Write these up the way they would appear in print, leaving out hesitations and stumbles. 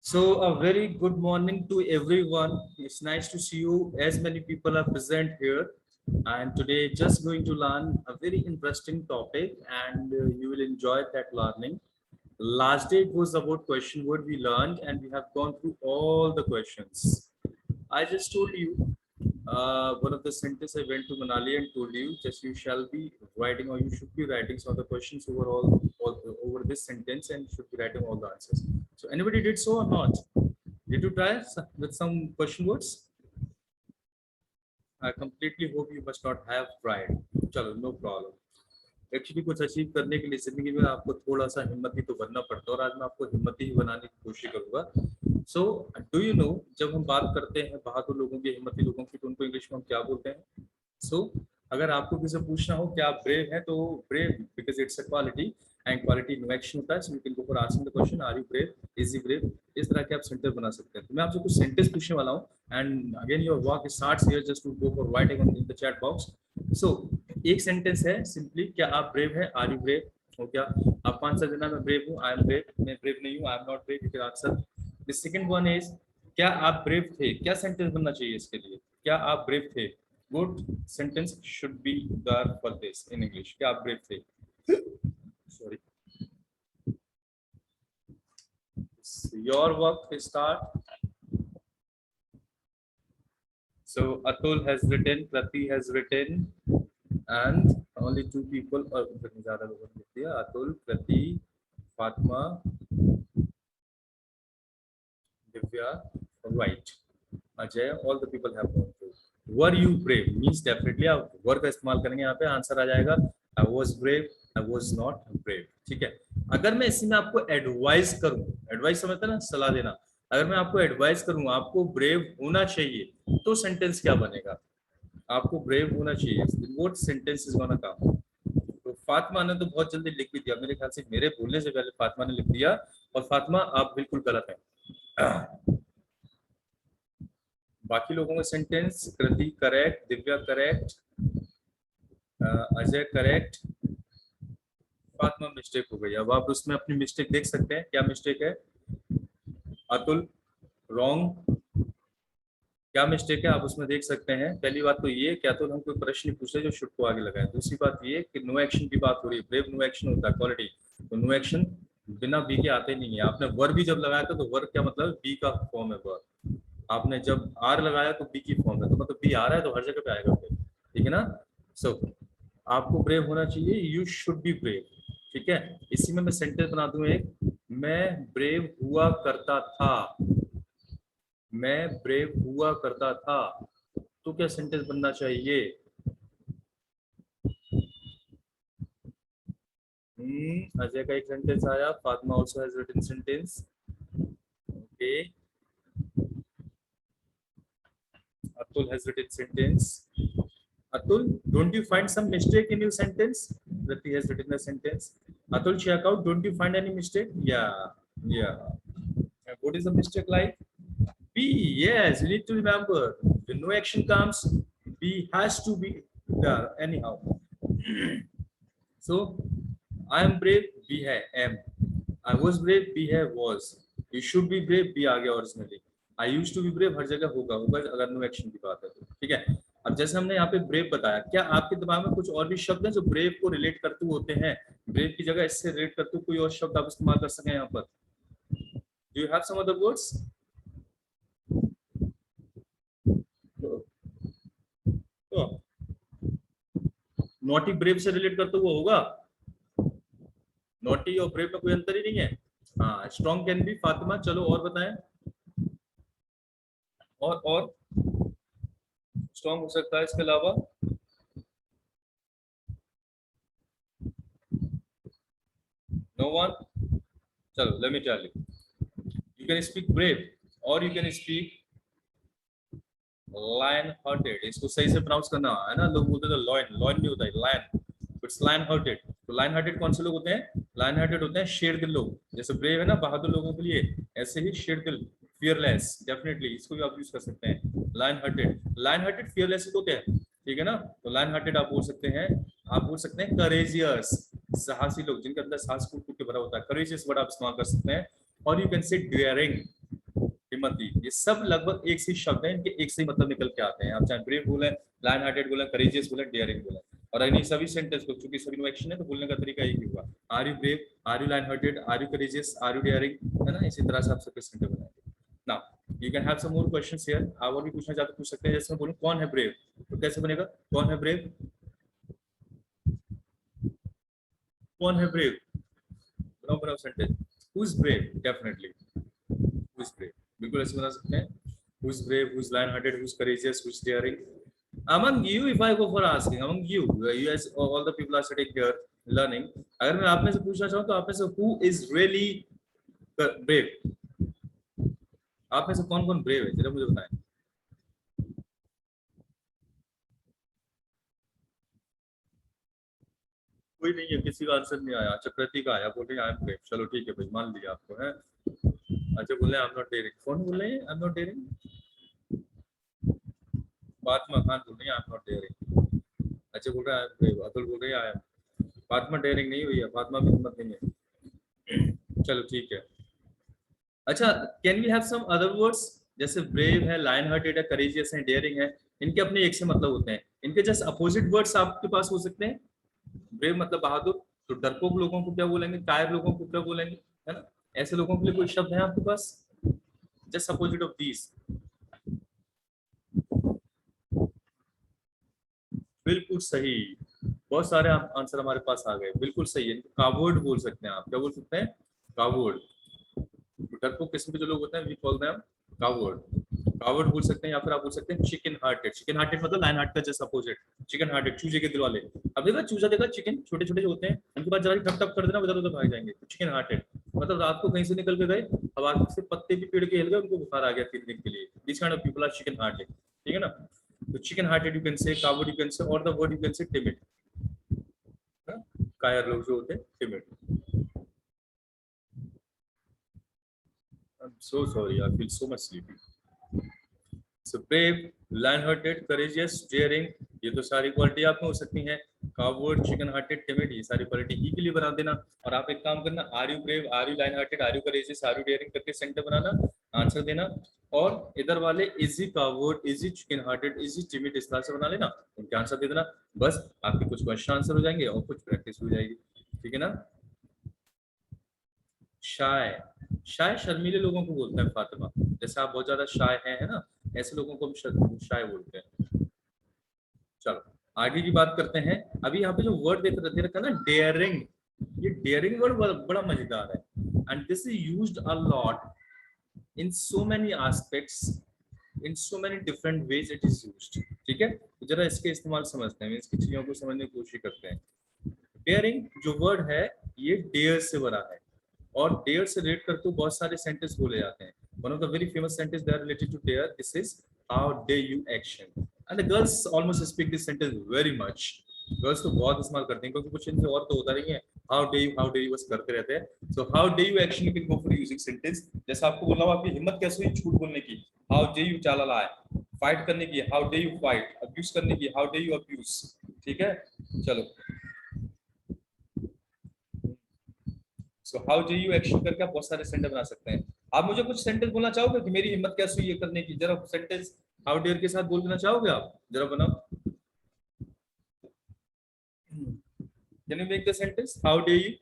So a very good morning to everyone. It's nice to see you as many people are present here. And today just going to learn a very interesting topic and you will enjoy that learning. Last day it was about question what we learned and we have gone through all the questions. I just told you one of the sentence I went to Manali and told you just you shall be writing or you should be writing some of the questions over this sentence and should be writing all the answers. So anybody did so or not? Did you try with some question words? I completely hope you must not have tried. चलो no problem. Actually कुछ achieve करने के लिए जिंदगी में आपको थोड़ा सा हिम्मती तो बनना पड़ता है और आज मैं आपको हिम्मती ही बनाने की कोशिश करूंगा. सो डू यू नो जब हम बात करते हैं बहादुर लोगों की हिम्मती लोगों की तो उनको इंग्लिश में हम क्या बोलते हैं? सो अगर आपको किसी से पूछना हो कि आप ब्रेव हैं तो brave because it's a quality and quality no action होता है. So you can go for asking the question are you brave, is you brave. इस तरह के आप सेंटेंस बना सकते हैं. तो मैं आपसे कुछ सेंटेंस पूछने वाला हूं and again your work starts here just to go for writing in the chat box. So एक सेंटेंस है सिंपली क्या आप ब्रेव है, आर यू ब्रेव. हो क्या आपको आंसर देना मैं ब्रेव हूँ, आई एम ब्रेव. मैं ब्रेव नहीं हूँ, आई am not brave. You can answer. The second one is क्या आप ब्रेव थे. क्या सेंटेंस बनना चाहिए इसके लिए? क्या आप ब्रेव थे. Good sentence should be there for this in English. क्या आप ब्रेव थे. Sorry your work start. So Atul has written, Prati has written, and only two people or ज़्यादा लोगों ने लिख दिया. Atul, Prati, Fatma, Divya, right. Ajay, all the people have gone through. Were you brave means definitely आप were का इस्तेमाल करेंगे यहाँ पे. आंसर आ जाएगा I was brave, I was not brave. ठीक है. अगर मैं इसी में आपको एडवाइस करूँ, एडवाइस समझते हैं ना, सलाह देना. अगर मैं आपको एडवाइस करूँ आपको ब्रेव होना चाहिए तो सेंटेंस क्या बनेगा? आपको ब्रेव होना चाहिए. What sentence is gonna come. तो फातिमा ने तो बहुत जल्दी लिख भी दिया. मेरे ख्याल से मेरे बोलने से पहले फातिमा ने लिख दिया. और फातिमा आप बिल्कुल गलत हैं. बाकी लोगों का sentence Kriti correct, Divya correct, Ajay correct, Fatima mistake हो गई. अब आप उसमें अपनी मिस्टेक देख सकते हैं. क्या मिस्टेक है? अतुल रॉन्ग. क्या मिस्टेक है आप उसमें देख सकते हैं. पहली बात तो ये कि अतुल हम कोई प्रश्न पूछे जो शुड को आगे लगाए. दूसरी बात ये कि नो एक्शन की बात हो रही है. ब्रेव नो एक्शन होता है क्वालिटी. तो नो एक्शन बिना बी के आते नहीं है. आपने वर भी जब लगाया था तो वर क्या मतलब बी का फॉर्म है वर. आपने जब आर लगाया तो बी की फॉर्म है. तो मतलब बी आ रहा है तो हर जगह पे आएगा फिर. ठीक है ना. सो आपको ब्रेव होना चाहिए. You should be brave. ठीक है. इसी में मैं सेंटेंस बना दूं एक. मैं ब्रेव हुआ करता था. मैं ब्रेव हुआ करता था. तो क्या सेंटेंस बनना चाहिए? अजय का एक सेंटेंस आया. Fatima also has written sentence. Okay. Atul has written sentence. Atul, don't you find some mistake in your sentence? Prati has written a sentence. Atul, check out. Don't you find any mistake? Yeah. What is the mistake like? B. Yes, you need to remember. When no action comes, B has to be there anyhow. So, I am brave. B है am. I was brave. B है was. You should be brave. B आ गया originally. I used to be brave हर जगह होगा अगर no action की बात है तो. ठीक है. अब जैसे हमने यहाँ पे ब्रेव बताया, क्या आपके दिमाग में कुछ और भी शब्द हैं जो ब्रेव को रिलेट करते होते हैं? ब्रेव की जगह इससे रिलेट करते कोई और शब्द आप इस्तेमाल कर सकें यहाँ पर. Do you have some other words? Naughty brave से रिलेट करते हुआ होगा. नॉटी और ब्रेव में कोई अंतर ही नहीं है. हाँ. Strong can be. फातिमा चलो और बताएं. और स्ट्रॉन्ग हो सकता है इसके अलावा. No one. चलो let me tell you. You can speak brave और you can speak lion hearted. इसको सही से प्रोनाउंस करना है ना. लोग बोलते हैं लॉयन. लॉयन नहीं होता है लायन. It's lion hearted. तो लायन हार्टेड कौन से लोग होते हैं? लायन हार्टेड होते हैं शेर दिल लोग. जैसे ब्रेव है ना बहादुर लोगों के लिए, ऐसे ही शेर दिल फियरलेस. डेफिनेटली इसको भी आप यूज कर सकते हैं. लायन हार्टेड फियरलेस होते हैं. ठीक है ना. तो लायन हार्टेड आप बोल सकते हैं. आप बोल सकते हैं करेजियस. साहसी लोग जिनके अंदर साहस कूट कूट के भरा होता है. करेजियस वर्ड आप इस्तेमाल कर सकते हैं. और यू कैन से डेयरिंग. हिम्मती, ये सब लगभग एक से ही शब्द है, इनके एक से ही मतलब निकल के आते हैं। आप चाहे ब्रेव बोले, लायन हार्टेड बोले, करेजियस बोले, डेयरिंग बोले। और अगर सभी सेंटेंस को, चूंकि सभी में एक्शन है तो बोलने का तरीका यही होगा, are you brave, are you lion hearted, are you courageous, are you daring, है ना। इसी तरह से आप सबके सेंटेंस बनाएंगे। Now you can have some more questions here. आप और भी पूछना चाहते पूछ सकते हैं। जैसे मैं बोलूं कौन है ब्रेव, तो कैसे बनेगा, कौन है ब्रेव, कौन है ब्रेव, बनाओ sentence. Who is brave, definitely who is brave, बिल्कुल ऐसे बना सकते हैं। Who is brave, who is lion-hearted, who is courageous, who is daring. Among you, if I go for asking, among you, you as all the people are sitting here learning, अगर मैं आप में से पूछना चाहूँ तो आप में से who is really brave, आप में से कौन कौन ब्रेव है, जरा मुझे बताएं। कोई नहीं है, किसी का आंसर नहीं आया। अच्छा कृति का आया, बोल रही आई एम ब्रेव। चलो ठीक है भाई, मान लिया आपको है। अच्छा बोल रहे हैं आई एम नॉट डेयरिंग, कौन बोल रहे हैं I am not daring, Fatima Khan बोल रही है आई एम नॉट डेयरिंग। अच्छा बोल रहे हैं आई एम ब्रेव, अतुल बोल रही है आई एम। फातिमा डेयरिंग नहीं हुई है, फातिमा की हिम्मत नहीं है। चलो ठीक है। अच्छा can we have some other words, जैसे ब्रेव है, लायन हार्टेड है, करेजियस है, डेयरिंग है, इनके अपने एक से मतलब होते हैं, इनके जस्ट अपोजिट वर्ड्स आपके पास हो सकते हैं। ब्रेव मतलब बहादुर, तो डरपोक लोगों को क्या बोलेंगे, कायर लोगों को क्या बोलेंगे, है ना। ऐसे लोगों के लिए कोई शब्द है आपके पास, जस्ट अपोजिट ऑफ दीज। बिल्कुल सही, बहुत सारे आंसर हमारे पास आ गए, बिल्कुल सही है। कावर्ड बोल सकते हैं आप, क्या बोल सकते हैं, कावर्ड। डरपोक किस्म के जो लोग होते हैं we call them coward, coward बोल सकते हैं। या फिर आप बोल सकते हैं चिकन हार्टेड, चिकन हार्टेड मतलब लायन हार्ट का जस्ट अपोजिट, चिकन हार्टेड चूजे के दिल वाले। अब देखा चूजा, देखा चिकन, छोटे छोटे जो होते हैं उनके बाद जरा ठप ठप कर देना, उधर उधर भाग जाएंगे, चिकन हार्टेड। मतलब रात को कहीं से निकल के गए, हवा से पत्ते भी पेड़ के हिल गए, उनको बुखार आ गया 3 दिन के लिए, this kind of people are chicken hearted, ठीक है ना। तो chicken hearted you can say, coward you can say, और the word you can say timid, कायर लोग जो होते हैं timid. I'm so sorry, I feel so much sleepy. So brave, lion-hearted, courageous, daring, ये तो सारी क्वालिटी आप में हो सकती हैं। कावर्ड, चिकन हार्टेड, टिमिड, ये सारी क्वालिटी ही के लिए बना देना। और आप एक काम करना, are you brave, are you lion hearted, are you courageous, are you daring करके सेंटर बनाना, आंसर देना। और इधर वाले is he coward, is he chicken hearted, is he timid, इस तरह से बना लेना, उनके आंसर दे देना। बस आपके कुछ क्वेश्चन आंसर हो जाएंगे और कुछ प्रैक्टिस हो जाएगी, ठीक है ना। शाय, शाय शर्मीले लोगों को बोलते हैं फातिमा, जैसे आप बहुत ज्यादा शाय हैं, है ना, ऐसे लोगों को हम शाय बोलते हैं। चलो आगे की बात करते हैं। अभी यहाँ पे जो वर्ड दे रखा है ना डेयरिंग, ये डेयरिंग वर्ड बड़ा मजेदार है, and this is used a lot in so many aspects, in so many different ways it is used, ठीक है। तो जरा इसके इस्तेमाल समझते हैं, इसकी चीजों को समझने की कोशिश करते हैं। डेयरिंग जो वर्ड है ये डेयर से बना है, और डेयर से रिलेट करके बहुत सारे सेंटेंस बोले जाते हैं। One of the very famous sentence that related to dare, this is how dare you action, and the girls almost speak this sentence very much. गर्ल्स तो बहुत इस्तेमाल करते हैं, क्योंकि कुछ इनसे और तो होता नहीं है, हाउ डे यू बस करते रहते हैं। सो how dare you action, you can go for using sentence. जैसे आपको बोला हूं, आपकी हिम्मत कैसे हुई झूठ बोलने की, हाउ डे यू चाला लाए, फाइट करने की, how dare you fight, abuse करने की, हाउ डे यू अब्यूज, ठीक है। चलो so how do you action करके आप बहुत सारे सेंटेंस बना सकते हैं। आप मुझे कुछ सेंटेंस बोलना चाहोगे कि मेरी हिम्मत कैसे हुई ये करने की, जरा सेंटेंस हाउ डेयर के साथ बोल देना चाहोगे आप, जरा बनाओ। Can you make the sentence how dare you.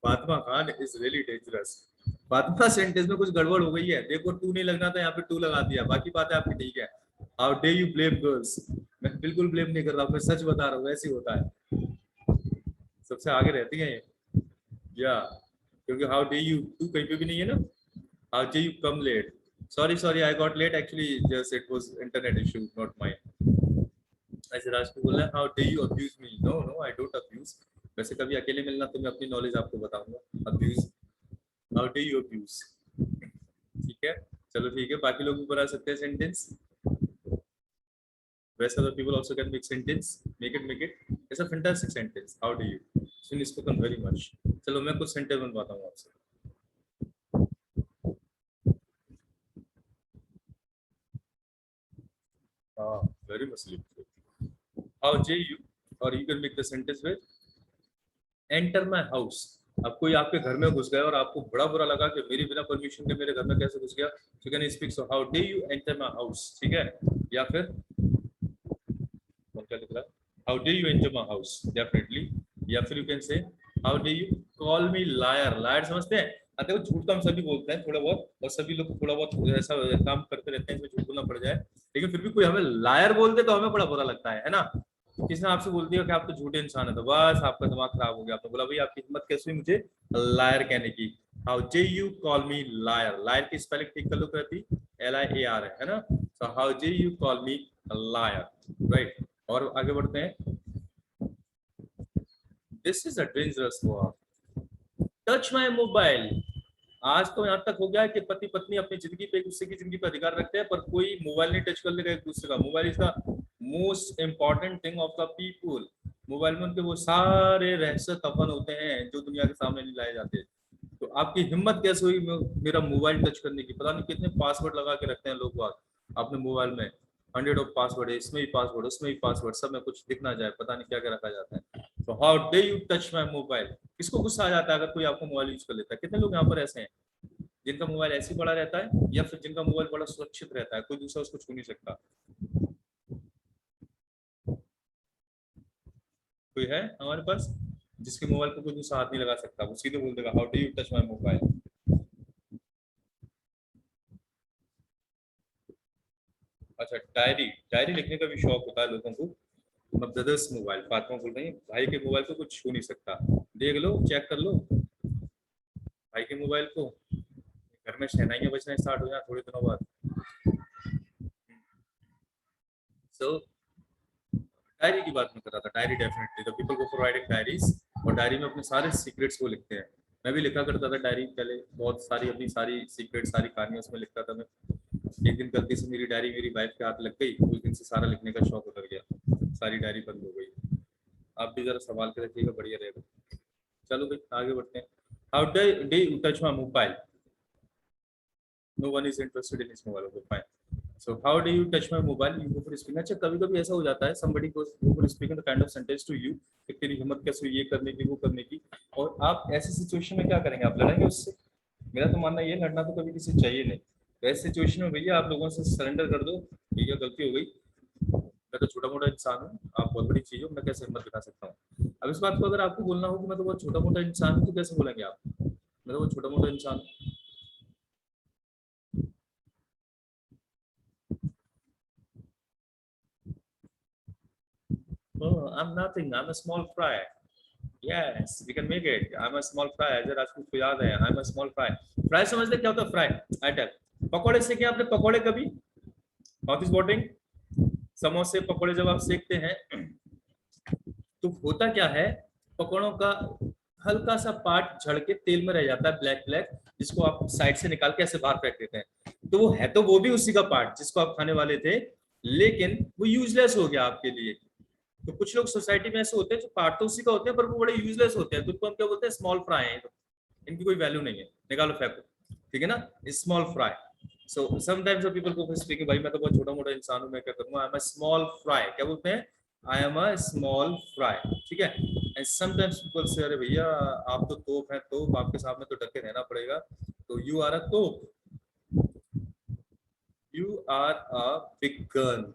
Fatima Khan is really dangerous. Fatima sentence में कुछ गड़बड़ हो गई है, देखो टू नहीं लगना था, यहाँ पे टू लगा दिया, बाकी बातें आपकी ठीक है। How dare you blame girls, मैं बिल्कुल ब्लेम नहीं कर रहा, मैं सच बता रहा हूँ, ऐसे ही होता है, सबसे आगे रहती है ये, या क्योंकि हाउ डे यू टू कहीं पे भी नहीं है ना। How dare you come late, sorry I got late actually, just it was internet issue not mine. ऐसे राज को बोलना है how dare you abuse me, no no I don't abuse. वैसे कभी अकेले मिलना तो मैं अपनी नॉलेज आपको बताऊंगा। Abuse, how dare you abuse, ठीक है। चलो ठीक है, बाकी लोग भी बना सकते हैं sentence. Rest other people also can make sentence, make it. It's a fantastic sentence. How do you? It's been spoken very much. चलो मैं कुछ सेंटेंस बनवाता हूँ आपसे। very much sleep. How dare you? Or you can make the sentence with enter my house. अब कोई आपके घर में घुस गया और आपको बड़ा बुरा लगा कि मेरी बिना परमिशन के मेरे घर में कैसे घुस गया, so can you speak so how dare you enter my house, ठीक है? या फिर कौन क्या लिख रहा है, how dare you enter my house, definitely. या फिर you can say how dare you call me liar. liar समझते हैं? देखो झूठ तो हम सभी बोलते हैं थोड़ा बहुत, और सभी लोग थोड़ा बहुत ऐसा काम करते रहते हैं इसमें झूठ बोलना पड़ जाए, लेकिन फिर भी कोई हमें लायर बोल दे तो हमें बड़ा बुरा लगता है ना? किसने आपसे बोल दिया कि आप तो झूठे इंसान है, तो बस आपका दिमाग खराब हो गया, आपने बोला भाई आपकी हिम्मत कैसे हुई मुझे लायर कहने की। How dare you call me liar. Liar की स्पेलिंग ठीक कर लो, कहती LIAR है ना? So how dare you call me liar, right. और आगे बढ़ते हैं। This is a dangerous word, touch my mobile. आज तो यहाँ तक हो गया है कि पति पत्नी अपनी जिंदगी पे एक दूसरे की जिंदगी पर अधिकार रखते हैं, पर कोई मोबाइल नहीं टच कर लेगा एक दूसरे का। Mobile is the most important thing of the people. Mobile में उनके वो सारे रहस्य कफन होते हैं जो दुनिया के सामने नहीं लाए जाते। तो आपकी हिम्मत कैसे हुई मेरा मोबाइल टच करने की? पता नहीं कितने पासवर्ड लगा के रखते हैं लोग अपने मोबाइल में, 100 ऑफ पासवर्ड है, इसमें ही पासवर्ड, उसमें ही पासवर्ड, सब में कुछ दिख ना जाए, पता नहीं क्या क्या रखा जाता है। तो how dare you touch my mobile. किसको गुस्सा आ जाता है अगर कोई आपको मोबाइल यूज कर लेता है? कितने लोग यहाँ पर ऐसे हैं जिनका मोबाइल ऐसे ही पड़ा रहता है, या फिर जिनका मोबाइल बड़ा सुरक्षित रहता है, कोई दूसरा उसको छू नहीं सकता? कोई है हमारे पास जिसके मोबाइल को कोई दूसरा हाथ नहीं लगा सकता? वो सीधे बोल देगा how do you touch my mobile. अच्छा, डायरी। डायरी लिखने का भी शौक होता है लोगों को। ब्रदर्स मोबाइल, फातिमा बोल रही है भाई के मोबाइल को कुछ छू नहीं सकता। देख लो, चेक कर लो भाई के मोबाइल को, घर में शहनाइयां बजना स्टार्ट हो जाए थोड़े दिनों बाद। सो डायरी की बात मैं कर रहा था। Diary definitely the people go for writing diaries, और डायरी में अपने सारे सीक्रेट्स को लिखते हैं। मैं भी लिखा करता था डायरी पहले, बहुत सारी अपनी सारी सीक्रेट सारी कहानियां उसमें लिखता था मैं। एक दिन गलती से मेरी डायरी मेरी वाइफ के हाथ लग गई, उस दिन से सारा लिखने का शौक उतर गया, सारी डायरी बंद हो गई। आप भी जरा संभाल के रखिएगा, बढ़िया रहेगा। चलो भाई आगे बढ़ते हैं। How dare you touch my mobile. No one is interested in this mobile, okay fine. So how do you touch my mobile? You go for speaking. अच्छा कभी-कभी ऐसा हो जाता है somebody goes go for speaking the kind of sentence to you कि तेरी हिम्मत कैसे हुई ये करने की वो करने की, और आप ऐसी सिचुएशन में क्या करेंगे? आप लड़ेंगे उससे? मेरा तो मानना ये, लड़ना तो कभी किसी चाहिए नहीं। तो ऐसी सिचुएशन में भैया आप लोगों से सरेंडर कर दो, भैया गलती हो गई, मैं तो छोटा मोटा इंसान हूँ, आप बहुत बड़ी चीज हो, मैं कैसे हिम्मत दिखा सकता हूँ? अब इस बात को अगर आपको बोलना हो कि मैं तो बहुत छोटा मोटा इंसान हूँ, तो कैसे बोलेंगे आप? मैं तो बहुत छोटा मोटा इंसान हूँ। Oh, I'm nothing. I'm a small fry. Yes, we can make it. I'm a small fry. Ajay Rajput को याद है, I'm a small fry. Fry समझते क्या होता है? Fry. I tell. पकोड़े सेके आपने? पकोड़े कभी? Mouth is watering. समोसे पकोड़े जब आप सेकते हैं तो होता क्या है, पकोड़ों का हल्का सा पार्ट झड़ के तेल में रह जाता है, ब्लैक ब्लैक, जिसको आप साइड से निकाल के ऐसे बाहर फेंक देते हैं। तो वो है तो वो भी उसी का पार्ट जिसको आप खाने वाले थे, लेकिन वो यूजलेस हो गया आपके लिए। तो कुछ लोग सोसाइटी में ऐसे होते हैं जो पार्ट तो उसी का होते हैं पर वो बड़े यूजलेस होते हैं, तो उनको हम क्या बोलते हैं? स्मॉल फ्राई है, इनकी कोई वैल्यू नहीं है, निकालो फेंको, ठीक है ना? Small fry. So sometimes people को स्पीकिंग, भाई मैं तो बहुत छोटा मोटा इंसान हूं, मैं क्या करूंगा? आई एम अ स्मॉल फ्राई। क्या बोलते हैं? I am a small fry, ठीक है। एंड समटाइम्स पीपल से, अरे भैया आप तो तोप हैं, तोप, आपके सामने तो डटे रहना पड़ेगा, तो यू आर अ तोप, you are a big gun.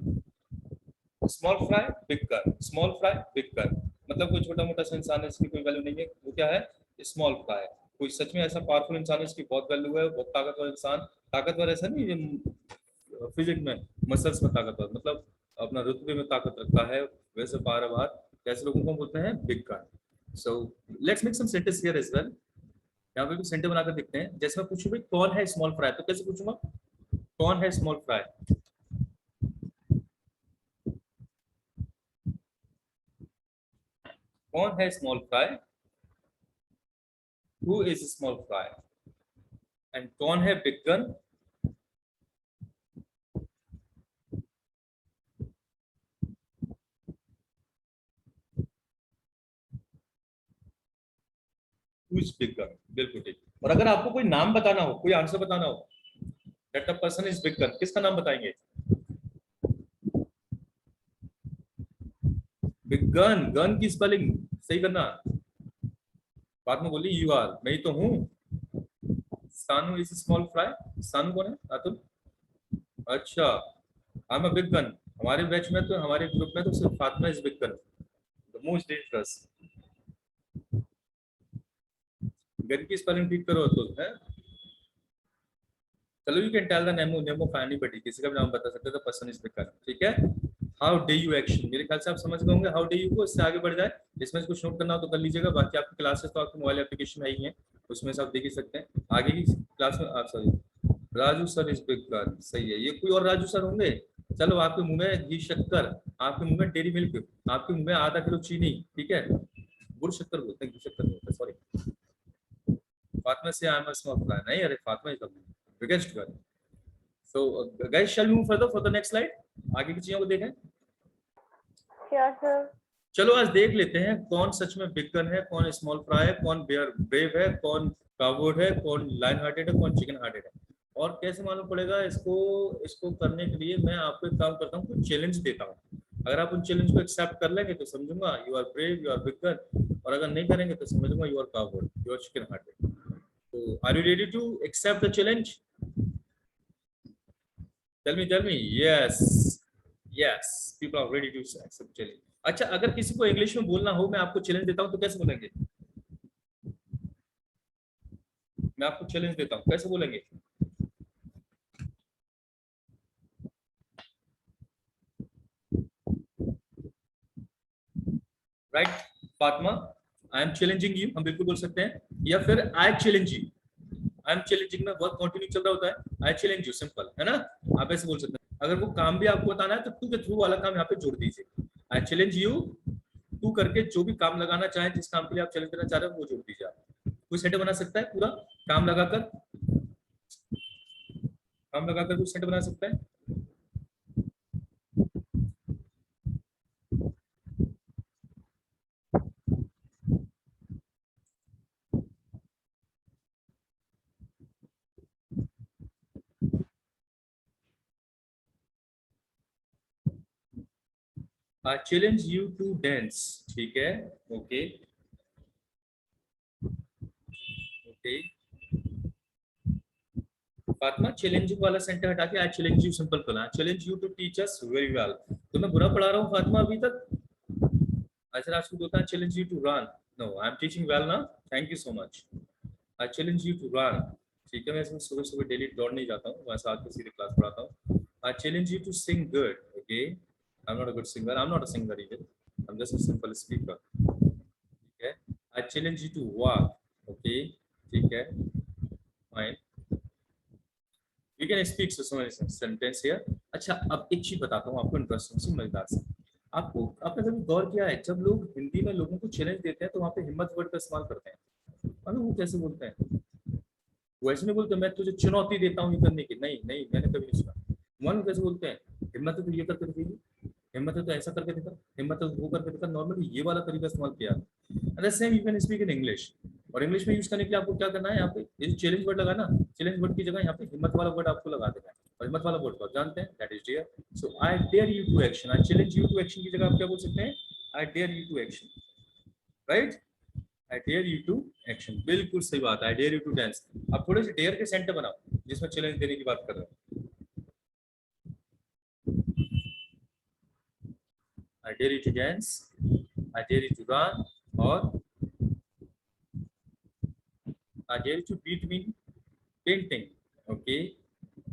Small fry big कर, स्मॉल फ्राई बिग कर, मतलब कोई छोटा मोटा सा इंसान है इसकी कोई वैल्यू नहीं है, वो क्या है? Small fry. कोई सच में ऐसा पावरफुल इंसान है इसकी बहुत वैल्यू है, बहुत ताकतवर इंसान। ताकतवर ऐसा नहीं ये फिजिक्स में मसल्स में ताकतवर, मतलब अपना रुतबे में ताकत रखता है, वैसे बार बार कैसे लोगों को बोलते हैं? Big guy. So let's make some sentence here as well. यहाँ पे भी सेंटेंस बनाकर देखते हैं। जैसे मैं पूछूं भाई कौन है स्मॉल फ्राई, तो कैसे पूछूंगा? कौन है स्मॉल फ्राई? कौन है small fry? Who is small fry? And कौन है big gun? Who is big gun, बिल्कुल ठीक। और अगर आपको कोई नाम बताना हो, कोई आंसर बताना हो, that the person is big gun, किसका नाम बताएंगे? बिग गन, गन की स्पेलिंग सही करना। बाद में बोली यू आर, मैं ही तो हूँ। सानू इज स्मॉल फ्राई, सानू कौन है? अतुल, अच्छा। I am a big gun. हमारे बैच में तो, हमारे ग्रुप में तो सिर्फ Fatima is big gun, the most dangerous. Gun की स्पेलिंग ठीक करो तो है। चलो, you can tell the name, name of anybody, किसी का भी नाम बता सकते हो, तो पर्सन इज बिग गन, ठीक है। हाउ डे यू एक्शन, मेरे ख्याल से आप समझ गए होंगे हाउ डे यू को। इससे आगे बढ़ जाए, इसमें से कुछ नोट करना हो तो कर लीजिएगा, बाकी आपकी क्लासेस तो आपके मोबाइल एप्लीकेशन में ही है, उसमें से आप देख ही सकते हैं। आगे की क्लास में आप, sorry, Raju sir is big gun, सही है। ये कोई और राजू सर होंगे? चलो, आपके मुंह में घी शक्कर, आपके मुंह में डेरी मिल्क, आपके मुंह में आधा किलो चीनी, ठीक है। गुड़ शक्कर बोलते हैं, घी शक्कर नहीं होता, सॉरी। फातिमा से I am a small fry, नहीं, अरे Fatima is the biggest gun. So guys, shall we move further for the next slide, आगे की चीजों को देखें। Sure sir. चलो आज देख लेते हैं कौन सच में बिग गन है, कौन स्मॉल फ्राई है, कौन बेयर ब्रेव है, कौन कावर्ड है, कौन लायन हार्टेड है, कौन चिकन हार्टेड है। और कैसे मालूम पड़ेगा इसको? इसको करने के लिए मैं आपको एक काम करता हूँ, कुछ चैलेंज देता हूँ। अगर आप उन चैलेंज को एक्सेप्ट कर लेंगे तो समझूंगा you are brave, you are big gun, और अगर नहीं करेंगे तो समझूंगा you are coward, you are chicken hearted. तो are you ready to accept the challenge? Tell me, yes, yes, people are ready to accept challenge. अच्छा, अगर किसी को इंग्लिश में बोलना हो, मैं आपको चैलेंज देता हूं तो कैसे बोलेंगे? मैं आपको चैलेंज देता हूं, कैसे बोलेंगे? Right Fatima, I am challenging you, हम बिल्कुल बोल सकते हैं। या फिर आई challenge you, I am challenging में वर्क कंटिन्यू चल रहा होता है, आई चैलेंज यू, सिंपल है ना। आप ऐसे बोल सकते हैं। अगर वो काम भी आपको बताना है तो टू के थ्रू वाला काम यहाँ पे जोड़ दीजिए। आई चैलेंज यू टू करके जो भी काम लगाना चाहे, जिस काम के लिए आप चैलेंज करना चाह रहे हो वो जोड़ दीजिए। आप कोई सेंटेंस बना सकता है पूरा काम लगाकर, काम लगाकर कुछ सेंटेंस बना सकता है। I challenge you to dance, ठीक है, ओके ओके। फातिमा, चैलेंजिंग वाला सेंटर हटा के आई चैलेंज यू सिंपल करना, challenge you to teach us very well. तो मैं बुरा पढ़ा रहा हूँ फातिमा अभी तक? अच्छा, आज को बोलता है challenge you to run, no I am teaching well ना, thank you so much. I challenge you to run, ठीक है। मैं इसमें सुबह सुबह डेली दौड़ नहीं जाता हूँ, मैं साथ में सीधे क्लास पढ़ाता हूँ। I challenge you to sing good, okay. I am not a good singer, I am not a singer even, I am just a simple speaker, ठीक है। I challenge you to walk, okay, ठीक है, fine. You can speak sentence here. अच्छा, अब एक चीज बताता हूँ आपको इंटरेस्टिंग सी, मजेदार सी। आपको, आपने कभी गौर किया है जब लोग हिंदी में लोगों को चैलेंज देते हैं तो वहाँ पे हिम्मत वर्ड का इस्तेमाल करते हैं? मालूम वो कैसे बोलते हैं? वो ऐसे नहीं बोलते मैं तुझे चुनौती देता हूँ ये करने की, नहीं नहीं, मैंने कभी नहीं सुना। मालूम कैसे बोलते हैं? हिम्मत है तो ये करके दिखेगी, हिम्मत है तो ऐसा करके दिखा, हिम्मत है तो वो करके दिखा। नॉर्मली ये वाला तरीका इस्तेमाल किया। अरे same you can speak in English. और इंग्लिश में यूज करने के लिए आपको क्या करना है? यहाँ पे ये जो चैलेंज वर्ड लगा ना, चैलेंज वर्ड की जगह यहाँ पे हिम्मत वाला वर्ड आपको लगा देना है। और हिम्मत वाला वर्ड को आप जानते हैं, that is dare. So I dare you to action, I challenge you to action की जगह आप क्या बोल सकते हैं? I dare you to action, right. I dare you to action, बिल्कुल सही बात है। I dare you to dance. आप थोड़े से डेयर के सेंटर बनाओ जिसमें चैलेंज देने की बात कर रहे हैं। I dare you to dance, I dare you to run, और I dare you to beat me painting. Okay.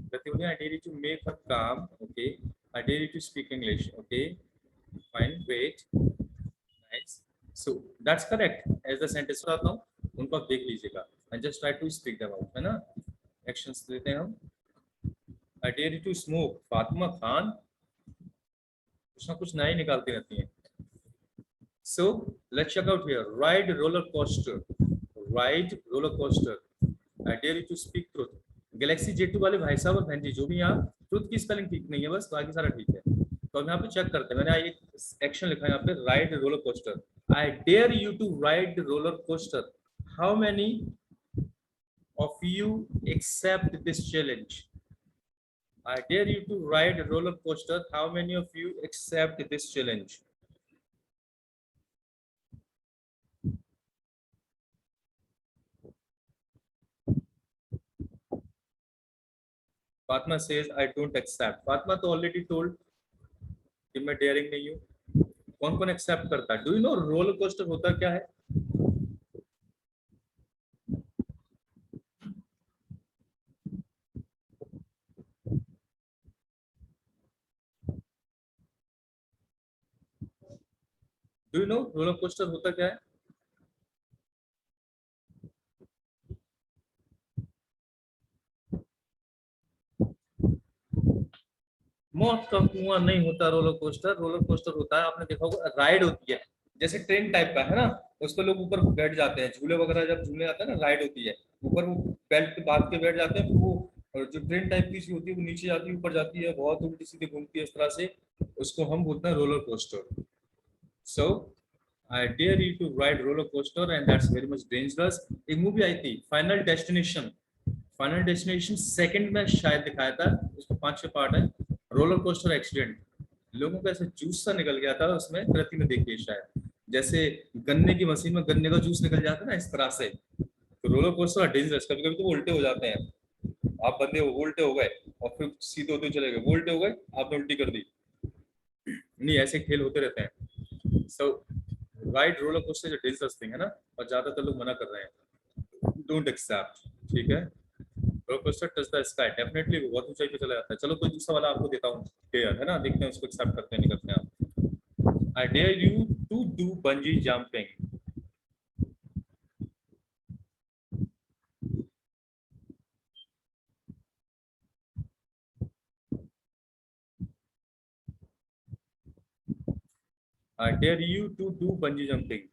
Pratyunya, I dare you to make her calm. Okay. I dare you to speak English. Okay. Fine. Great. Nice. So that's correct. As the sentence बताता हूँ उनको आप देख लीजिएगा. And just try to speak them out. है ना? Actions देते हैं हम. I dare you to smoke. Fatima Khan कुछ ना कुछ नया ही निकालती रहती हैं. So let's check out here. Ride roller coaster. Ride roller coaster. I dare you to speak truth. Galaxy J2 वाले भाई साहब और बहन जी, जो भी यहाँ ट्रुथ की स्पेलिंग ठीक नहीं है, बस बाकी सारा ठीक है। तो हम यहाँ पे चेक करते हैं। मैंने एक एक्शन लिखा है यहाँ पे, ride roller coaster. I dare you to ride roller coaster. How many of you accept this challenge? I dare you to ride roller coaster. How many of you accept this challenge? Fatima says I don't accept. Fatima तो already told कि मैं dairying नहीं हूँ। कौन कौन accept करता है? Do you know roller coaster होता क्या है? Do you know roller coaster होता क्या है? मौत का कुआं नहीं होता रोलर कोस्टर। रोलर कोस्टर होता है, आपने देखा होगा, राइड होती है, जैसे ट्रेन टाइप का है ना, उस पर लोग ऊपर बैठ जाते हैं, झूले वगैरह जब झूले आते हैं ना, राइड होती है, ऊपर वो बेल्ट पे बांध के बैठ जाते हैं, फिर वो और जो ट्रेन टाइप की सी होती है वो नीचे जाती है, ऊपर जाती है, बहुत उल्टी सीधी घूमती है इस तरह से, उसको हम बोलते हैं roller coaster. So I dare you to ride roller coaster and that's very much dangerous. एक मूवी आई थी final destination, final destination second में शायद दिखाया था, उसको 5-6 पार्ट है। रोलर कोस्टर एक्सीडेंट, लोगों का ऐसे जूस सा निकल गया था उसमें, कृति में देखिए शायद, जैसे गन्ने की मशीन में गन्ने का जूस निकल जाता है ना, इस तरह से। तो रोलर कोस्टर डेंजरस, कभी कभी तो वो उल्टे हो जाते हैं, आप बंदे वो उल्टे हो गए और फिर सीधे होते चले गए, वो उल्टे हो गए, आपने उल्टी कर दी। नहीं, ऐसे खेल होते रहते हैं। सो राइड रोलर कोस्टर जो डेंजरस थिंग है ना, और ज्यादातर लोग मना कर रहे हैं, डोंट एक्सेप्ट, ठीक है। Roller coaster touch the sky, definitely वो बहुत ऊंचाई पे चला जाता है। चलो कोई दूसरा वाला आपको देता हूँ, डेयर है ना, देखते हैं उसको एक्सेप्ट करते हैं नहीं करते हैं आप। I dare you to do bungee jumping. I dare you to do bungee jumping.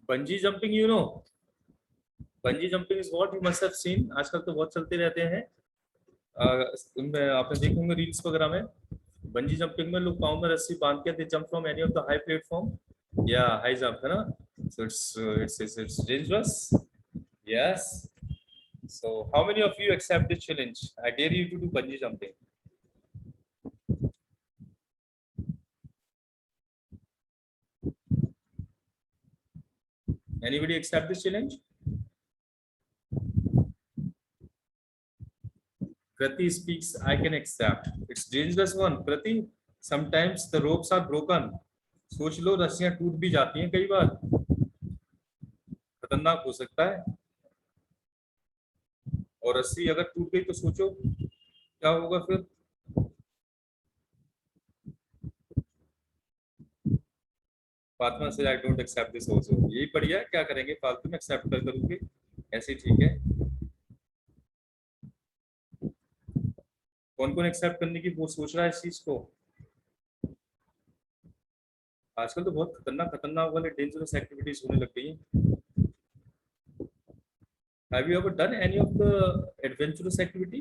Bungee jumping, you know, bungee jumping is what you must have seen, आजकल तो बहुत चलते रहते हैं। उनमें आपने देखे होंगे रील्स वगैरह में। बंजी जंपिंग में लोग पाँव में रस्सी बांध के दे jump from any of the high platform या हाई जंप, है ना। So it's dangerous. Yes. So how many of you accept this challenge? I dare you to do bungee jumping. Anybody accept this challenge? Krati speaks, I can accept. It's dangerous one. Krati, sometimes the ropes are broken. सोच लो रस्सियां टूट भी जाती हैं कई बार, खतरनाक हो सकता है। और रस्सी अगर टूट गई तो सोचो क्या होगा फिर। फातिमा से I don't accept this also, यही बढ़िया, क्या करेंगे फालतू में एक्सेप्ट कर करूंगी, ऐसे ही ठीक है। कौन कौन एक्सेप्ट करने की वो सोच रहा है इस चीज को? आजकल तो बहुत खतरनाक खतरनाक वाले डेंजरस एक्टिविटीज होने लग गई हैं। Have you ever done any of the adventurous activity?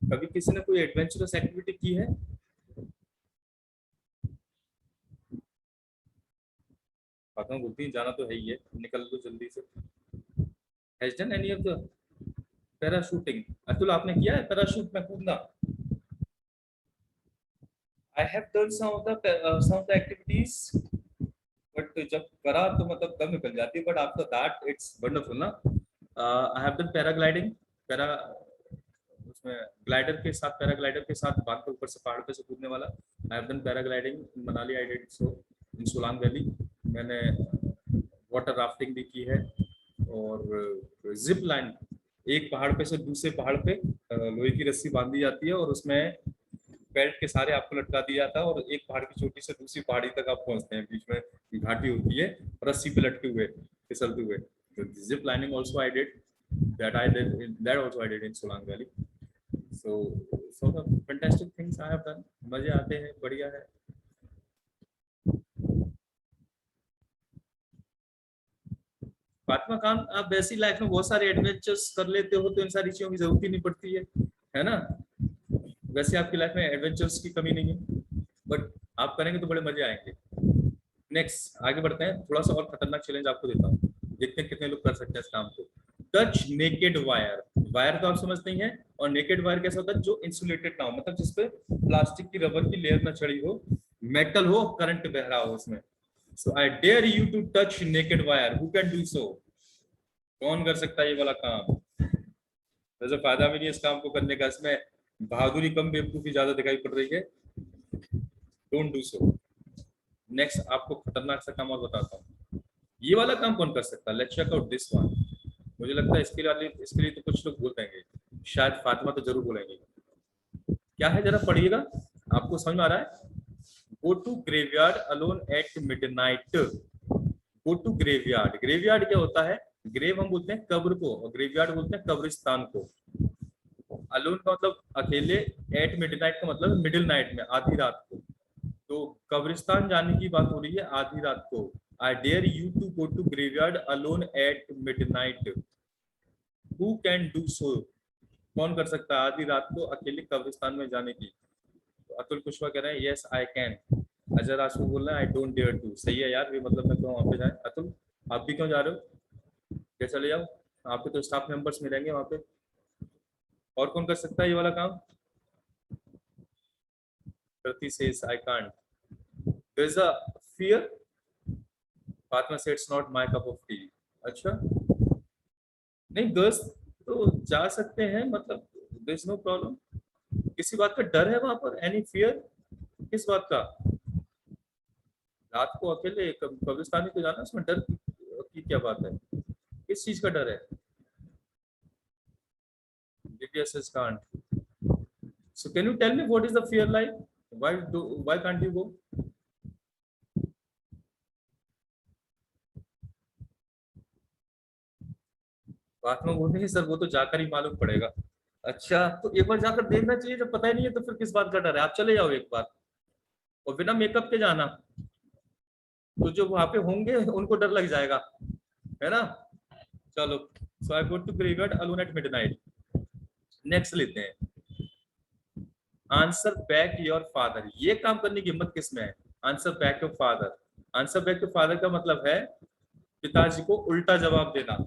कभी किसी ने कोई एडवेंचरस एक्टिविटी की है? फातिमा बोलती है जाना तो है ही है, निकल लो जल्दी से। Has done any of the parachuting? Atul आपने किया है पैराशूट में कूदना? I have done some of the activities, but जब करा तो मतलब कब निकल जाती है, but after that it's wonderful ना। I have done paragliding, para उसमें ग्लाइडर के साथ, पैराग्लाइडर के साथ बांध के ऊपर से पहाड़ पे से कूदने वाला। I have done paragliding in Manali, I did so in Solang valley. मैंने वाटर राफ्टिंग भी की है, और जिप लाइन, एक पहाड़ पे से दूसरे पहाड़ पे लोहे की रस्सी बांधी जाती है और उसमें बेल्ट के सारे आपको लटका दिया जाता है, और एक पहाड़ की चोटी से दूसरी पहाड़ी तक आप पहुंचते हैं, बीच में घाटी होती है, रस्सी पे लटके हुए फिसलते हुए। Zip lining also I did that also I did in Solang valley. So sort of fantastic things I have done. मजे आते हैं, बढ़िया है। फातिमा खान, आप वैसी लाइफ में बहुत सारे एडवेंचर्स कर लेते हो तो इन सारी चीजों की जरूरत ही नहीं पड़ती है ना। वैसे आपकी लाइफ में एडवेंचर्स की कमी नहीं है, बट आप करेंगे तो बड़े मजे आएंगे। नेक्स्ट आगे बढ़ते हैं, थोड़ा सा और खतरनाक चैलेंज आपको देता हूँ, देखते हैं कितने लोग कर सकते हैं इस काम को। टच नेकेड वायर, वायर तो आप समझते ही हैं, और नेकेड वायर कैसा होता है, जो इंसुलेटेड ना हो, मतलब जिसपे प्लास्टिक की रबर की लेयर ना चढ़ी हो, मेटल हो, करंट बह रहा हो उसमें। So I dare you to touch naked wire, who can do so? कौन कर सकता है ये वाला काम? वैसे फायदा भी नहीं है इस काम को करने का, इसमें बहादुरी कम बेवकूफी ज्यादा दिखाई पड़ रही है। Don't do so. नेक्स्ट आपको खतरनाक सा काम और बताता हूँ, ये वाला काम कौन कर सकता है? Let's check out this one. मुझे लगता है इसके लिए तो कुछ लोग बोल देंगे, शायद फातिमा तो जरूर बोलेंगे। क्या है जरा पढ़िएगा, आपको समझ में आ रहा है? Go to graveyard alone at midnight. Go to graveyard, graveyard क्या होता है? ग्रेव हम बोलते हैं कब्र को, और ग्रेवयार्ड बोलते हैं कब्रिस्तान को। अलोन का मतलब अकेले, एट मिडनाइट का मतलब मिडिल नाइट में, आधी रात को। तो कब्रिस्तान जाने की बात हो रही है आधी रात को। I dare you to go to graveyard alone at midnight, who can do so? कौन कर सकता है आधी रात को अकेले कब्रिस्तान में जाने की? तो अतुल कुशवाहा कह रहे हैं yes I can. Ajay Rajput बोल रहे हैं आई डोंट डेयर टू। सही है यार, ये मतलब मैं क्यों वहां पे जाए? अतुल आप भी क्यों जा रहे हो? क्या चले जाओ, आपके तो स्टाफ मेंबर्स मिलेंगे वहां पे। और कौन कर सकता है ये वाला काम? Kriti says I can't. There is a fear, Fatima says it's not my cup of tea. अच्छा, नहीं गर्ल्स तो जा सकते हैं, मतलब देयर इज नो प्रॉब्लम। किसी बात का डर है वहां पर? Any fear? किस बात का? रात को अकेले कब्रिस्तान को जाना, उसमें डर की क्या बात है? किस चीज का डर है? Divya says can't. So can you tell me what is the fear like? Why can't you go? बात में बोल रही है सर, वो तो जाकर ही मालूम पड़ेगा। अच्छा, तो एक बार जाकर देखना चाहिए, जब पता ही नहीं है तो फिर किस बात का डर है? आप चले जाओ एक बार, और बिना मेकअप के जाना, तो जो वहां पे होंगे उनको डर लग जाएगा, है ना? चलो, so I go to graveyard alone at midnight. Next लेते हैं, आंसर बैक योर फादर। ये काम करने की हिम्मत किसमें है? Answer back your father. Answer back your father का मतलब है पिताजी को उल्टा जवाब देना,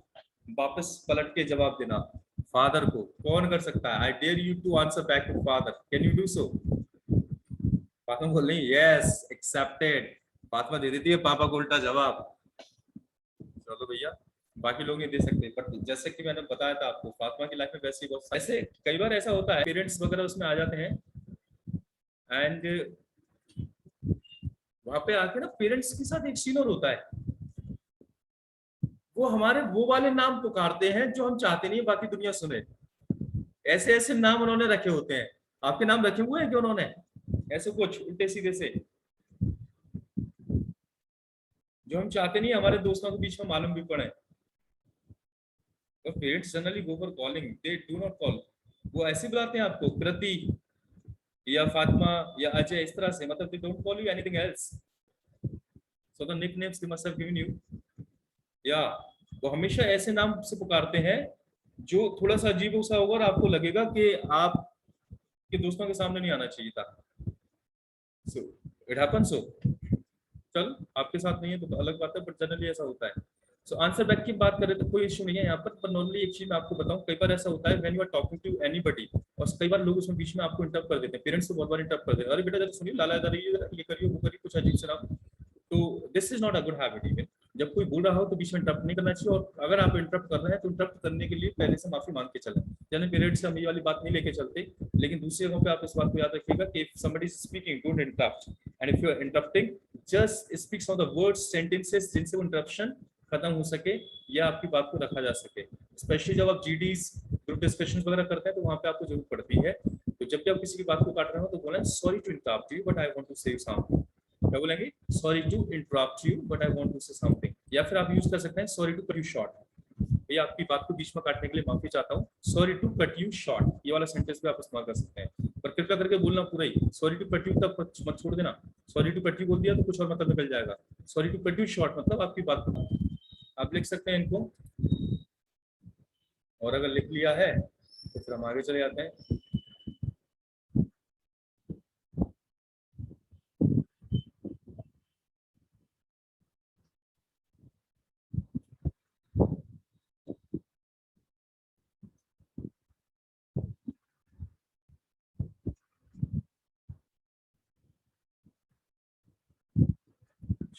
वापस पलट के जवाब देना फादर को। कौन कर सकता है? I dare you to answer back to father, can you do so? Fatima बोल रही यस एक्सेप्टेड। फातिमा दे देती है पापा को उल्टा जवाब। चलो भैया, बाकी लोग नहीं दे सकते, बट जैसे कि मैंने बताया था आपको, फातिमा की लाइफ में वैसे ही बहुत ऐसे कई बार ऐसा होता है, पेरेंट्स वगैरह उसमें आ जाते हैं, एंड वहां पे आके ना पेरेंट्स के साथ एक सीन और होता है, वो हमारे वो वाले नाम पुकारते हैं जो हम चाहते नहीं बाकी दुनिया सुने। ऐसे ऐसे नाम उन्होंने रखे होते हैं। आपके नाम रखे हुए हैं कि उन्होंने ऐसे कुछ उल्टे सीधे से, जो हम चाहते नहीं हमारे दोस्तों के बीच में मालूम भी पड़े? तो parents generally go for calling, they do not call. वो ऐसे बुलाते हैं आपको कृति या फातिमा या अजय, इस तरह से, मतलब they don't call you anything else. So the nicknames they must have given you, या वो हमेशा ऐसे नाम से पुकारते हैं जो थोड़ा सा अजीब सा होगा, और आपको लगेगा कि आपके दोस्तों के सामने नहीं आना चाहिए था। So it happens so. चल आपके साथ नहीं है तो अलग बात है, बट जनरली ऐसा होता है। सो आंसर बैक की बात करें तो कोई इशू नहीं है यहाँ पर नॉर्मली एक चीज मैं आपको बताऊं, कई बार ऐसा होता है when you are talking to anybody, और कई बार लोग उसमें बीच में आपको इंटरप्ट कर देते हैं, पेरेंट्स को बहुत बार इंटरप्ट कर देते हैं, अरे बेटा जरा सुनिए, लाला इधर आइए, ये करिए वो करिए, कुछ अजीब से नाम। तो this is not a good habit. Even जब कोई बोल रहा हो तो बीच में इंटरप्ट नहीं करना चाहिए, और अगर आप इंटरप्ट कर रहे हैं तो इंटरप्ट करने के लिए पहले से माफी मांग के चलें। यानी पेरेंट्स से हम ये वाली बात नहीं लेके चलते, लेकिन दूसरी जगहों पे आप इस बात को याद रखिएगा कि if somebody is speaking don't interrupt, and if you are interrupting just speak some of the words sentences जिनसे वो इंटरप्शन खत्म हो सके या आपकी बात को रखा जा सके। स्पेशली जब आप जीडीज ग्रुप डिस्कशन वगैरह करते हैं तो वहां पे आपको जरूरत पड़ती है। तो जब भी आप किसी की बात को काट रहे हो तो बोलें sorry to interrupt you but I want to say something. क्या बोलेंगे? Sorry to interrupt you but I want to say something. या फिर आप यूज कर सकते हैं sorry to cut you short, भैया आपकी बात को बीच में काटने के लिए माफी चाहता हूँ, sorry to cut you short, ये वाला सेंटेंस भी आप इस्तेमाल कर सकते हैं। पर कृपया करके बोलना पूरा ही, सॉरी टू कट यू तक मत छोड़ देना। सॉरी टू कट यू बोल दिया तो कुछ और मतलब निकल जाएगा। Sorry to cut you short मतलब आपकी बात को आप लिख सकते हैं इनको, और अगर लिख लिया है तो फिर हम आगे चले जाते हैं।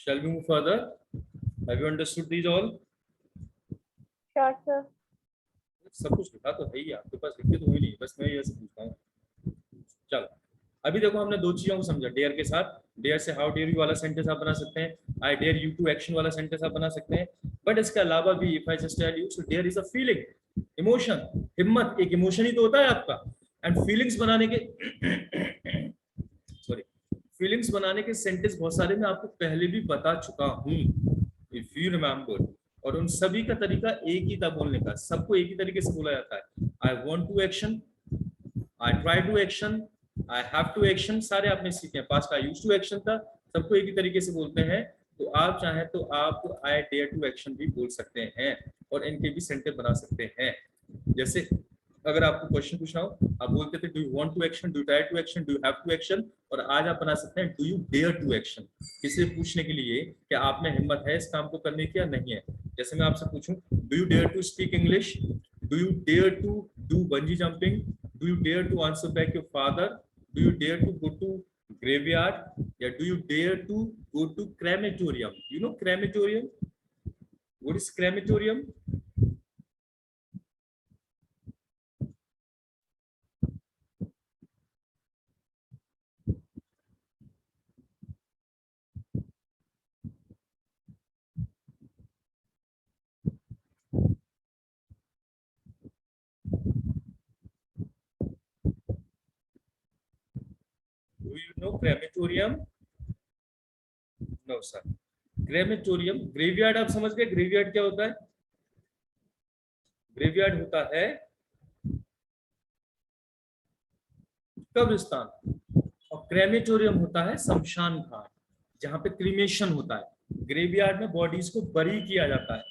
Shall we move further? Have you understood these all? Sure, sir. सब कुछ लिखा तो है ही, आपके पास लिख के तो हुई नहीं, बस मैं ये से पूछता हूँ। चलो अभी देखो हमने दो चीजों को समझा। डेयर के साथ, डेयर से हाउ डेयर यू वाला सेंटेंस आप बना सकते हैं, I dare you to action वाला सेंटेंस आप बना सकते हैं। बट इसके अलावा भी if I just tell you, so dare is a feeling, emotion. हिम्मत एक इमोशन ही तो होता है आपका। एंड फीलिंग्स बनाने के सॉरी, फीलिंग्स बनाने के सेंटेंस बहुत सारे मैं आपको पहले भी बता चुका हूँ, इफ यू रिमेम्बर। और उन सभी का तरीका एक ही था बोलने का, सबको एक ही तरीके से बोला जाता है। I want to action, I try to action, I have to action, सारे आपने सीखे हैं। पास्ट का यूज टू एक्शन था, सबको एक ही तरीके से बोलते हैं। तो आप चाहें तो आप आई डेयर टू एक्शन भी बोल सकते हैं और इनके भी सेंटेंस बना सकते हैं। जैसे अगर आपको क्वेश्चन पूछना हो, आप बोलते थे do you want to action, do you try to action, do you have to action. और आज आप बना सकते हैं do you dare to action, किसी से पूछने के लिए कि आप में हिम्मत है इस काम को करने की या नहीं है। जैसे मैं आपसे पूछूं do you dare to speak English, do you dare to do bungee jumping, do you dare to answer back your father, do you dare to go to graveyard, या do you dare to go to crematorium. You know crematorium, what is crematorium? Do you know crematorium? No sir. Crematorium, graveyard आप समझ गए। Graveyard क्या होता है? Graveyard होता है कब्रिस्तान, और क्रेमेटोरियम होता है शमशान घाट, जहां पे क्रीमेशन होता है। ग्रेवयार्ड में बॉडीज को बरी किया जाता है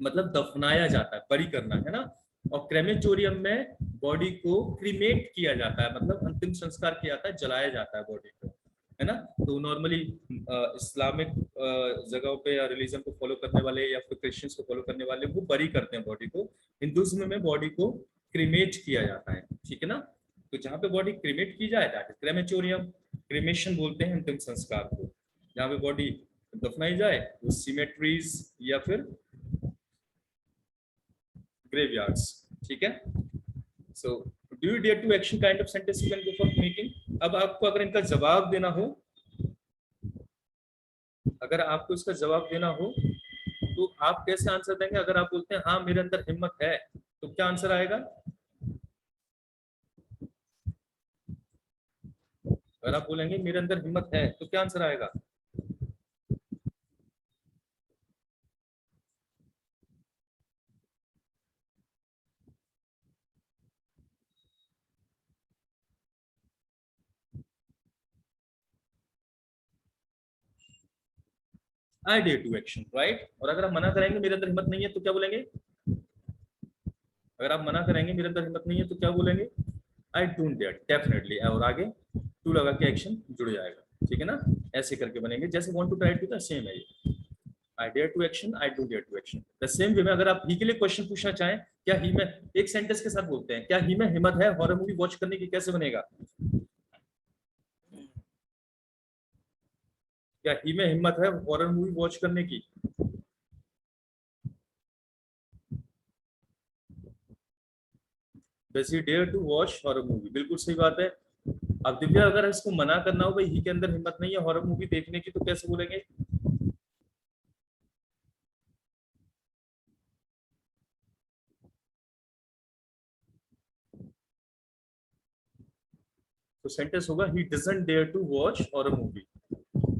मतलब दफनाया जाता है, बरी करना है ना। और क्रेमेटोरियम में बॉडी को क्रीमेट किया जाता है, मतलब अंतिम संस्कार किया जाता है, जलाया जाता है बॉडी को, है ना। तो नॉर्मली इस्लामिक जगहों पे या रिलीजन को फॉलो करने वाले या फिर क्रिश्चियंस को फॉलो करने वाले वो बरी करते हैं बॉडी को। हिंदुइज्म में बॉडी को क्रीमेट किया जाता है, ठीक है ना। तो जहाँ पे बॉडी क्रीमेट की जाए दैट इज क्रेमेटोरियम। क्रीमेशन बोलते हैं अंतिम संस्कार को, जहाँ पे बॉडी दफनाई जाए वो सीमेट्रीज या फिर ग्रेवयार्ड्स, ठीक है। So do you dare to action kind of sentence you can go for making. अब आपको अगर इनका जवाब देना हो, अगर आपको इसका जवाब देना हो तो आप कैसे आंसर देंगे? अगर आप बोलते हैं हाँ मेरे अंदर हिम्मत है, तो क्या आंसर आएगा? अगर आप बोलेंगे मेरे अंदर हिम्मत है तो क्या आंसर आएगा? I dare to action, right. और अगर आप मना करेंगे मेरे अंदर हिम्मत नहीं है तो क्या बोलेंगे? अगर आप मना करेंगे मेरे अंदर हिम्मत नहीं है तो क्या बोलेंगे? I don't dare, definitely. और आगे टू लगा के एक्शन जुड़ जाएगा, ठीक है ना। ऐसे करके बनेंगे जैसे want to try to, same है ये। I dare to action, I don't dare to action. The same way में अगर आप ही के लिए क्वेश्चन पूछना चाहें, क्या ही में एक सेंटेंस के साथ बोलते हैं, क्या ही में हिम्मत है हॉरर मूवी वॉच करने की, कैसे बनेगा? क्या ही में हिम्मत है हॉरर मूवी वॉच करने की? Does he dare to watch horror movie? बिल्कुल सही बात है। अब दिव्या अगर इसको मना करना हो भाई ही के अंदर हिम्मत नहीं है हॉरर मूवी देखने की, तो कैसे बोलेंगे? तो सेंटेंस होगा he doesn't dare to watch horror movie.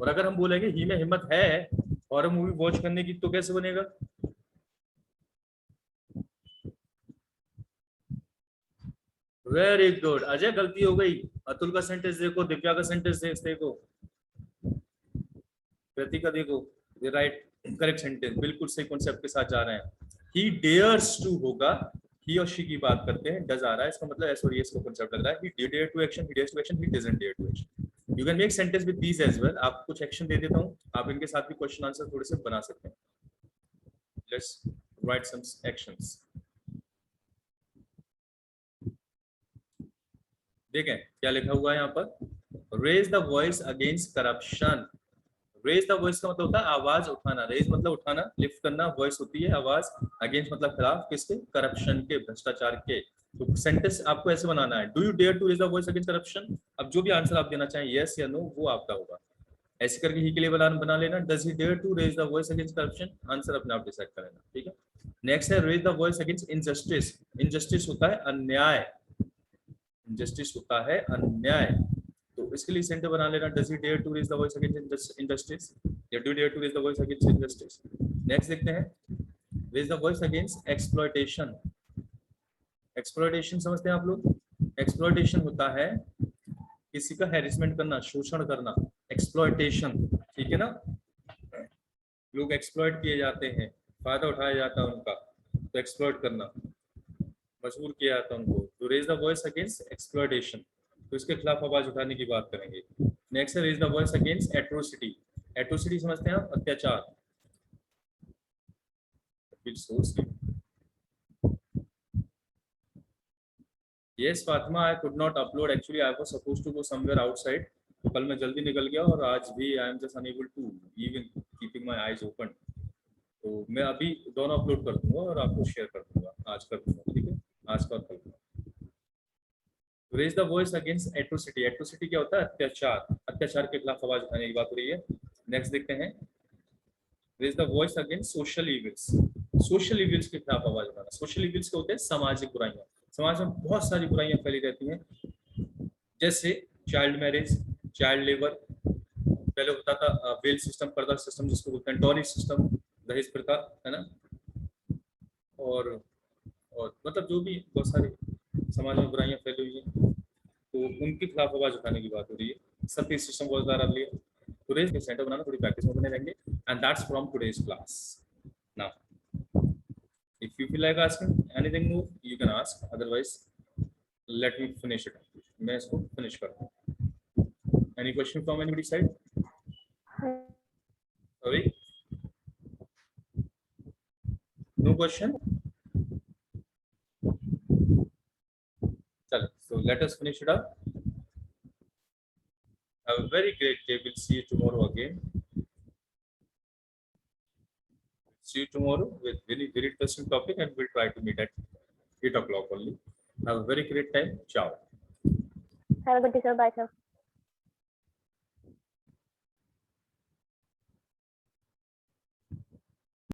और अगर हम बोलेंगे ही में हिम्मत है हॉरर मूवी वॉच करने की, तो कैसे बनेगा? वेरी गुड अजय, गलती हो गई। अतुल का सेंटेंस देखो, दिव्या का सेंटेंस देखो, कृतिका देखो, ये राइट करेक्ट सेंटेंस, बिल्कुल सही कॉन्सेप्ट के साथ जा रहे हैं। ही डेयर्स टू होगा, ही और शी की बात करते हैं, डज आ रहा है, इसका मतलब एस और यस का कॉन्सेप्ट लग रहा है। He dare to action, he dares to action, he doesn't dare to action. You can make sentence with these as well. आप कुछ एक्शन दे देता हूं, आप इनके साथ भी क्वेश्चन आंसर थोड़े से बना सकते हैं। Let's write some actions. देखें क्या लिखा हुआ है यहाँ पर, raise the voice against corruption. Raise the voice का मतलब होता है आवाज उठाना, रेज मतलब उठाना, लिफ्ट करना, वॉइस होती है आवाज, अगेंस्ट मतलब खिलाफ, किसके, करप्शन के, भ्रष्टाचार के। तो सेंटेंस आपको ऐसे बनाना है, do you dare to raise the voice against corruption. अब जो भी आंसर आप देना चाहें यस या नो वो आपका होगा। ऐसे करके ही के लिए बना लेना, does he dare to raise the voice against corruption, answer अपने आप डिसाइड कर लेना, ठीक है। नेक्स्ट है raise the voice against injustice. Injustice होता है अन्याय, इनजस्टिस होता है अन्याय। तो इसके लिए सेंटेंस बना लेना, does he dare to raise the voice against injustice, या do dare to raise the voice against injustice. Next देखते हैं, raise the voice against exploitation. Exploitation समझते हैं आप लोग? एक्सप्लॉयटेशन होता है किसी का हैरेसमेंट करना, शोषण करना, एक्सप्लॉयटेशन, ठीक है ना। लोग एक्सप्लॉयट किए जाते हैं, फायदा उठाया जाता है उनका, तो एक्सप्लॉयट करना, मजबूर किया जाता है उनको। तो raise the voice against exploitation, तो इसके खिलाफ आवाज उठाने की बात करेंगे। नेक्स्ट है raise the voice against atrocity. Atrocity समझते हैं आप? अत्याचार। Yes, Fatima, I could not upload. Actually, I was supposed to go somewhere outside. तो कल मैं जल्दी निकल गया और आज भी I am just unable to even keeping my eyes open. तो मैं अभी दोनों अपलोड कर दूंगा और आपको शेयर कर दूंगा, आज कर दूंगा, ठीक है, आज का और कल का। Raise the voice against atrocity. Atrocity क्या होता है? अत्याचार, अत्याचार के खिलाफ आवाज उठाने की बात हो रही है। नेक्स्ट देखते हैं, raise the voice against social evils. Social evils के खिलाफ आवाज उठाना। सोशल इविल्स क्या होते हैं? सामाजिक बुराइयां। समाज में बहुत सारी बुराइयां फैली रहती हैं, जैसे चाइल्ड मैरिज, चाइल्ड लेबर, पहले होता था बेल सिस्टम, पर्दा सिस्टम जिसको बोलते हैं, टॉरी सिस्टम, दहेज प्रथा, है ना। और मतलब जो भी बहुत सारी समाज में बुराइयां फैली हुई हैं, तो उनके खिलाफ आवाज उठाने की बात हो रही है। सती सिस्टम बहुत ज़्यादा रही है। टुडेज के सेंटर बनाना थोड़ी प्रैक्टिस में बने रहेंगे, and that's from today's class. Now if you feel like asking anything more you can ask, otherwise let me finish it. मैं इसको finish करता हूँ। Any question from anybody side? Sorry, no question. चलो, so let us finish it up. Have a very great day. We'll see you tomorrow again. See you tomorrow with very interesting topic, and we'll try to meet at 8 o'clock only. Have a very great time. Ciao. Have a good day, sir. Bye, sir.